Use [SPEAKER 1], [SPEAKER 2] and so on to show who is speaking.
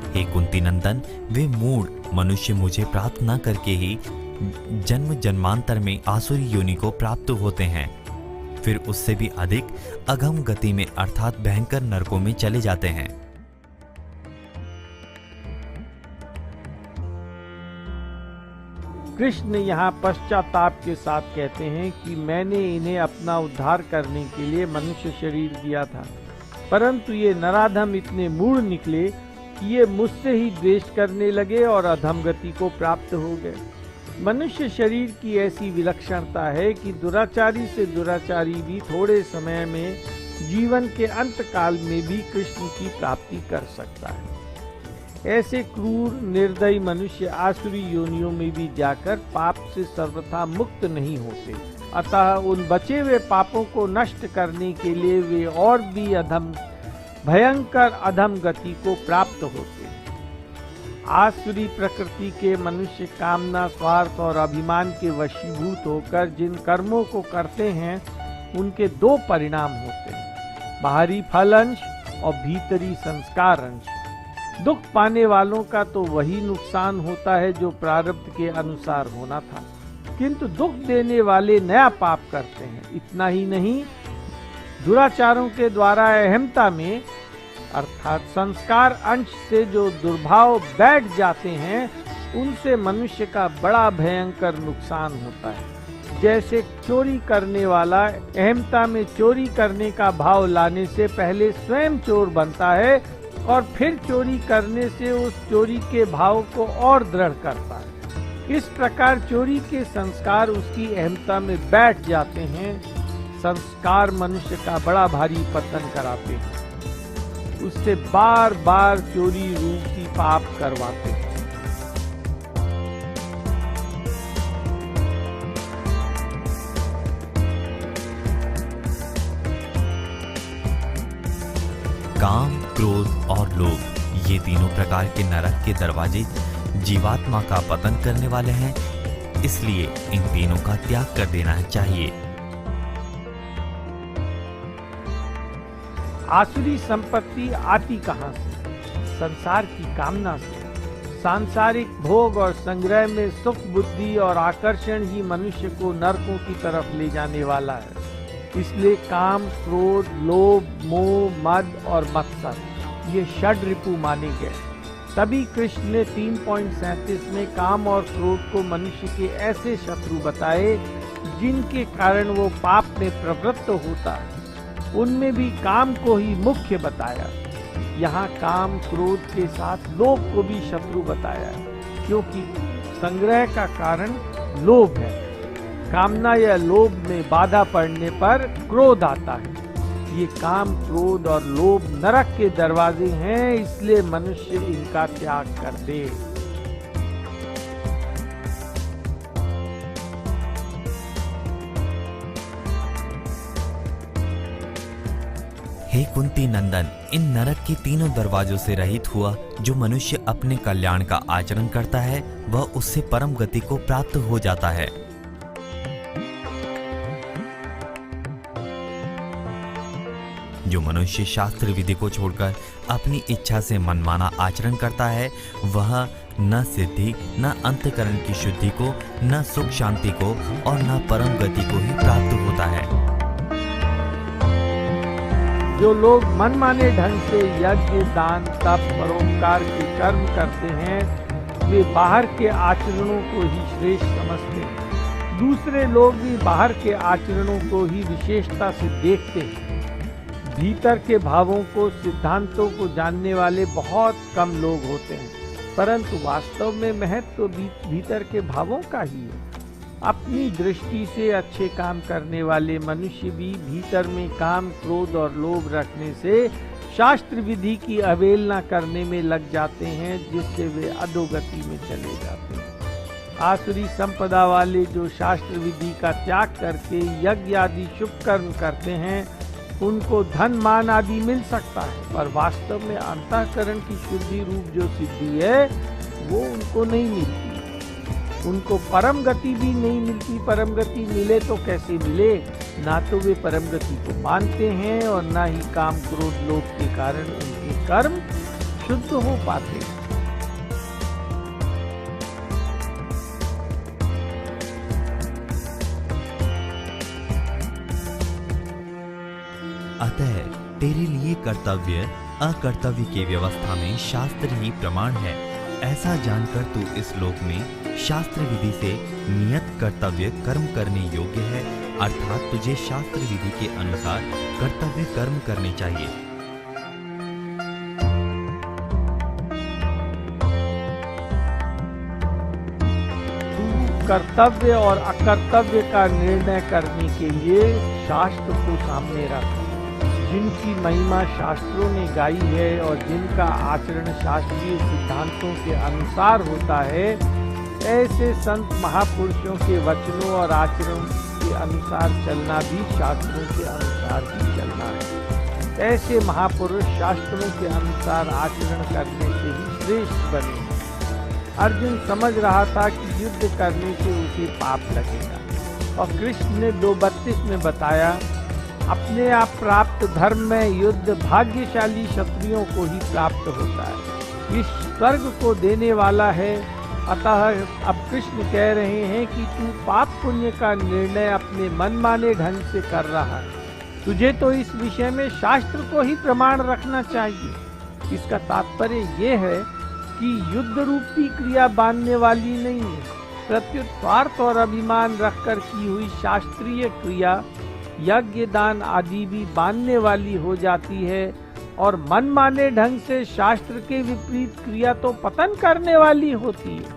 [SPEAKER 1] हे कुंती नंदन, वे मूढ़ मनुष्य मुझे प्राप्त न करके ही जन्म जन्मांतर में आसुरी योनि को प्राप्त होते हैं, फिर उससे भी अधिक अगम गति में अर्थात भयंकर नरकों में चले जाते हैं।
[SPEAKER 2] कृष्ण यहाँ पश्चाताप के साथ कहते हैं कि मैंने इन्हें अपना उद्धार करने के लिए मनुष्य शरीर दिया था, परंतु ये नराधम इतने मूढ़ निकले कि ये मुझसे ही द्वेष करने लगे और अधम गति को प्राप्त हो गए। मनुष्य शरीर की ऐसी विलक्षणता है कि दुराचारी से दुराचारी भी थोड़े समय में जीवन के अंत काल में भी कृष्ण की प्राप्ति कर सकता है। ऐसे क्रूर निर्दयी मनुष्य आसुरी योनियों में भी जाकर पाप से सर्वथा मुक्त नहीं होते, अतः उन बचे हुए पापों को नष्ट करने के लिए वे और भी भयंकर अधम गति को प्राप्त होते हैं। आसुरी प्रकृति के मनुष्य कामना, स्वार्थ और अभिमान के वशीभूत होकर जिन कर्मों को करते हैं उनके दो परिणाम होते हैं, बाहरी फल अंश और भीतरी संस्कार अंश। दुख पाने वालों का तो वही नुकसान होता है जो प्रारब्ध के अनुसार होना था, किंतु दुख देने वाले नया पाप करते हैं। इतना ही नहीं, दुराचारों के द्वारा अहमता में अर्थात संस्कार अंश से जो दुर्भाव बैठ जाते हैं, उनसे मनुष्य का बड़ा भयंकर नुकसान होता है। जैसे चोरी करने वाला अहमता में चोरी करने का भाव लाने से पहले स्वयं चोर बनता है और फिर चोरी करने से उस चोरी के भाव को और दृढ़ करता है। इस प्रकार चोरी के संस्कार उसकी अहमता में बैठ जाते हैं। संस्कार मनुष्य का बड़ा भारी पतन कराते हैं, उससे बार बार चोरी रूपी पाप करवाते हैं।
[SPEAKER 1] काम, क्रोध और लोभ, ये तीनों प्रकार के नरक के दरवाजे जीवात्मा का पतन करने वाले हैं, इसलिए इन तीनों का त्याग कर देना चाहिए।
[SPEAKER 2] आसुरी संपत्ति आती कहां से? संसार की कामना से। सांसारिक भोग और संग्रह में सुख बुद्धि और आकर्षण ही मनुष्य को नरकों की तरफ ले जाने वाला है। इसलिए काम, क्रोध, लोभ, मोह, मद और मत्सर, ये षड रिपु माने गए। तभी कृष्ण ने 3.37 में काम और क्रोध को मनुष्य के ऐसे शत्रु बताए जिनके कारण वो पाप में प्रवृत्त होता है। उनमें भी काम को ही मुख्य बताया। यहाँ काम, क्रोध के साथ लोभ को भी शत्रु बताया, क्योंकि संग्रह का कारण लोभ है। कामना या लोभ में बाधा पड़ने पर क्रोध आता है। ये काम, क्रोध और लोभ नरक के दरवाजे हैं, इसलिए मनुष्य इनका त्याग कर दे।
[SPEAKER 1] हे कुंती नंदन, इन नरक के तीनों दरवाजों से रहित हुआ जो मनुष्य अपने कल्याण का आचरण करता है, वह उससे परम गति को प्राप्त हो जाता है। जो मनुष्य शास्त्र विधि को छोड़कर अपनी इच्छा से मनमाना आचरण करता है, वह न सिद्धि, न अंतकरण की शुद्धि को, न सुख शांति को और न परम गति को ही प्राप्त होता है।
[SPEAKER 2] जो लोग मनमाने ढंग से यज्ञ, दान, तप, परोपकार के कर्म करते हैं, वे बाहर के आचरणों को ही श्रेष्ठ समझते हैं। दूसरे लोग भी बाहर के आचरणों को ही विशेषता से देखते हैं। भीतर के भावों को, सिद्धांतों को जानने वाले बहुत कम लोग होते हैं, परंतु वास्तव में महत्व भीतर के भावों का ही है। अपनी दृष्टि से अच्छे काम करने वाले मनुष्य भी भीतर में काम, क्रोध और लोभ रखने से शास्त्र विधि की अवहेलना करने में लग जाते हैं, जिससे वे अधोगति में चले जाते हैं। आसुरी संपदा वाले जो शास्त्र विधि का त्याग करके यज्ञ आदि शुभ कर्म करते हैं, उनको धन, मान आदि मिल सकता है, पर वास्तव में अंतःकरण की शुद्धि रूप जो सिद्धि है वो उनको नहीं मिलती। उनको परम गति भी नहीं मिलती। परम गति मिले तो कैसे मिले? ना तो वे परम गति को मानते हैं और ना ही काम, क्रोध, लोभ के कारण उनके कर्म शुद्ध हो पाते।
[SPEAKER 1] अतः तेरे लिए कर्तव्य अकर्तव्य की व्यवस्था में शास्त्र ही प्रमाण है। ऐसा जानकर तू इस लोक में शास्त्र विधि से नियत कर्तव्य कर्म करने योग्य है, अर्थात तुझे शास्त्र विधि के अनुसार कर्तव्य कर्म करने चाहिए।
[SPEAKER 2] तू कर्तव्य और अकर्तव्य का निर्णय करने के लिए शास्त्र को सामने रख। जिनकी महिमा शास्त्रों ने गाई है और जिनका आचरण शास्त्रीय सिद्धांतों के अनुसार होता है, ऐसे संत महापुरुषों के वचनों और आचरण के अनुसार चलना भी शास्त्रों के अनुसार ही चलना है। ऐसे महापुरुष शास्त्रों के अनुसार आचरण करने से ही श्रेष्ठ बने। अर्जुन समझ रहा था कि युद्ध करने से उसे पाप लगेगा, और कृष्ण ने 2:32 में बताया, अपने आप प्राप्त धर्म में युद्ध भाग्यशाली क्षत्रियों को ही प्राप्त होता है। इस स्वर्ग को देने वाला है। अतः अब कृष्ण कह रहे हैं कि तू पाप पुण्य का निर्णय अपने मनमाने ढंग से कर रहा है। तुझे तो इस विषय में शास्त्र को ही प्रमाण रखना चाहिए। इसका तात्पर्य यह है कि युद्ध रूपी क्रिया बांधने वाली नहीं है, प्रत्युत स्वार्थ और अभिमान रखकर की हुई शास्त्रीय क्रिया यज्ञ दान आदि भी बांधने वाली हो जाती है, और मनमाने ढंग से शास्त्र के विपरीत क्रिया तो पतन करने वाली होती है।